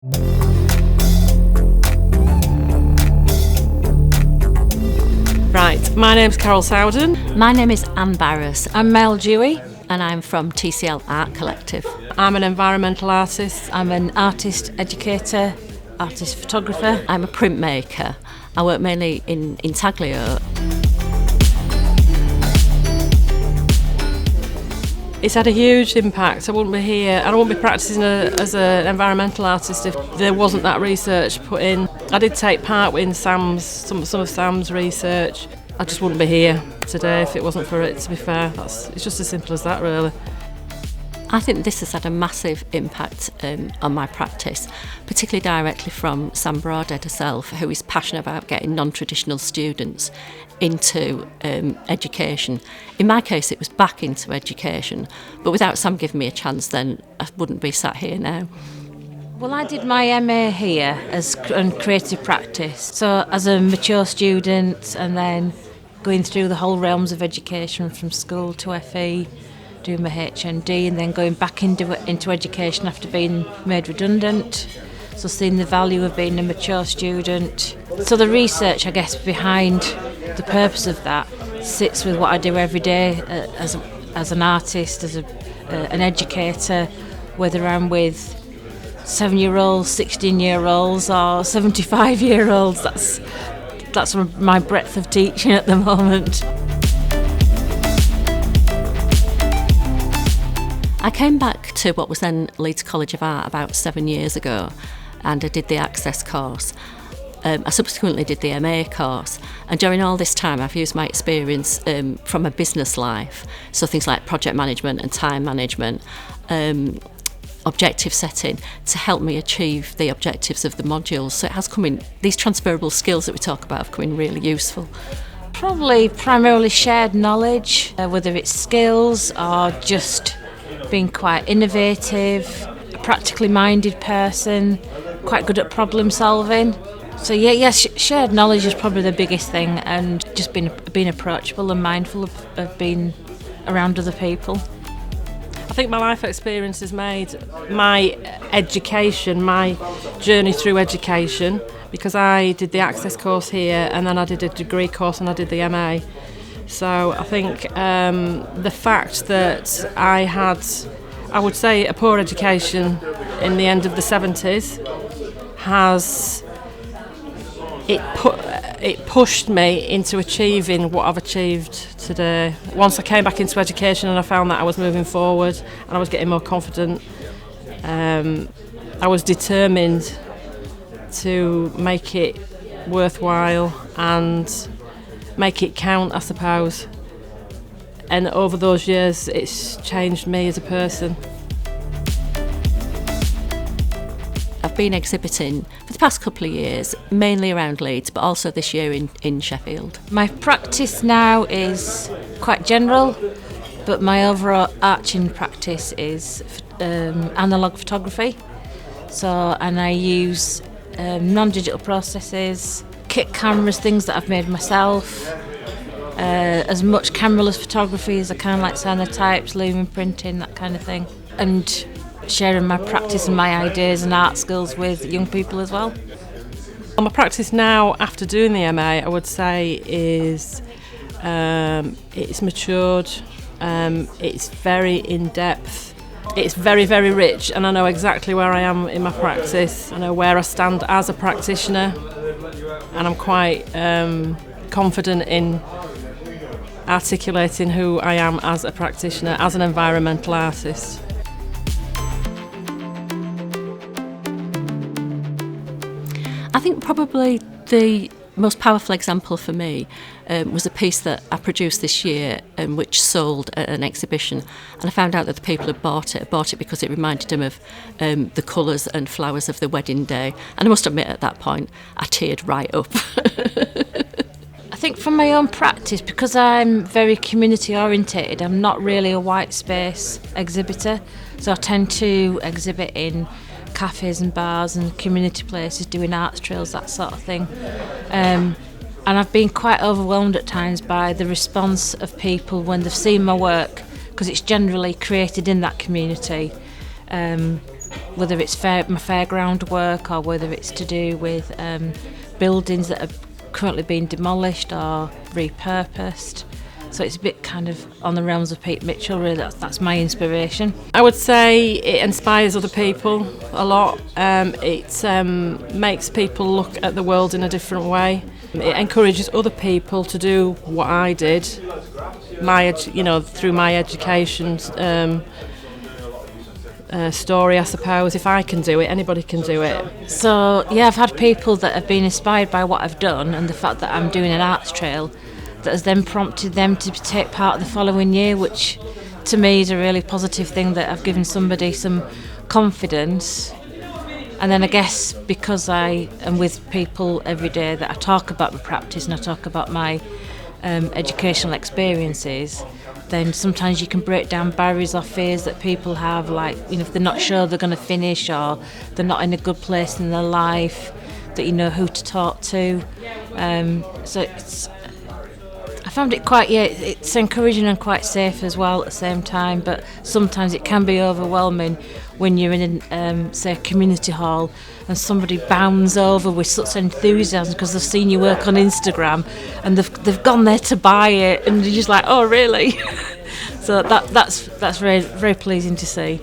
Right, my name's Carol Sowden. My name is Anne Barras. I'm Mel Dewey and I'm from TCL Art Collective. I'm an environmental artist. I'm an artist educator, artist photographer. I'm a printmaker. I work mainly in intaglio. It's had a huge impact. I wouldn't be here. I wouldn't be practising as an environmental artist if there wasn't that research put in. I did take part in some of Sam's research. I just wouldn't be here today if it wasn't for it, to be fair. It's just as simple as that, really. I think this has had a massive impact on my practice, particularly directly from Sam Broadhead herself, who is passionate about getting non-traditional students into education. In my case, it was back into education, but without Sam giving me a chance, then I wouldn't be sat here now. Well, I did my MA here in creative practice, so as a mature student, and then going through the whole realms of education from school to FE, doing my HND, and then going back into education after being made redundant. So seeing the value of being a mature student. So the research, I guess, behind the purpose of that sits with what I do every day as an artist, as an educator, whether I'm with 7-year-olds, 16-year-olds or 75-year-olds. That's my breadth of teaching at the moment. I came back to what was then Leeds College of Art about 7 years ago, and I did the Access course. I subsequently did the MA course, and during all this time I've used my experience from a business life, so things like project management and time management, objective setting, to help me achieve the objectives of the modules. So it has come in, these transferable skills that we talk about have come in really useful. Probably primarily shared knowledge, whether it's skills or just being quite innovative, a practically minded person, quite good at problem solving. So shared knowledge is probably the biggest thing, and just being approachable and mindful of being around other people. I think my life experience has made my education, my journey through education, because I did the Access course here and then I did a degree course and I did the MA. So I think the fact that I had, I would say, a poor education in the end of the 70s it pushed me into achieving what I've achieved today. Once I came back into education and I found that I was moving forward and I was getting more confident, I was determined to make it worthwhile and make it count, I suppose. And over those years, it's changed me as a person. I've been exhibiting for the past couple of years, mainly around Leeds, but also this year in Sheffield. My practice now is quite general, but my overall arching practice is analogue photography. And I use non-digital processes, kit cameras, things that I've made myself, as much cameraless photography as I can, like cyanotypes, lumen printing, that kind of thing, and sharing my practice and my ideas and art skills with young people as well. My practice now, after doing the MA, I would say is it's matured, it's very in-depth, it's very, very rich, and I know exactly where I am in my practice. I know where I stand as a practitioner, and I'm quite confident in articulating who I am as a practitioner, as an environmental artist. I think probably the most powerful example for me was a piece that I produced this year which sold at an exhibition, and I found out that the people had bought it because it reminded them of the colours and flowers of the wedding day, and I must admit at that point I teared right up. I think from my own practice, because I'm very community orientated, I'm not really a white space exhibitor, so I tend to exhibit in cafes and bars and community places, doing arts trails, that sort of thing. And I've been quite overwhelmed at times by the response of people when they've seen my work, because it's generally created in that community. whether it's my fairground work or whether it's to do with buildings that are currently being demolished or repurposed. So it's a bit kind of on the realms of Pete Mitchell, really. That's my inspiration. I would say it inspires other people a lot. It makes people look at the world in a different way. It encourages other people to do what I did, through my education story, I suppose. If I can do it, anybody can do it. So, yeah, I've had people that have been inspired by what I've done and the fact that I'm doing an arts trail that has then prompted them to take part the following year, which to me is a really positive thing, that I've given somebody some confidence. And then I guess because I am with people every day that I talk about my practice and I talk about my educational experiences, then sometimes you can break down barriers or fears that people have, like, if they're not sure they're going to finish or they're not in a good place in their life, that you know who to talk to. So I found it it's encouraging and quite safe as well at the same time, but sometimes it can be overwhelming when you're in, say, a community hall and somebody bounds over with such enthusiasm because they've seen your work on Instagram and they've gone there to buy it, and you're just like, oh, really? So that's very, very pleasing to see.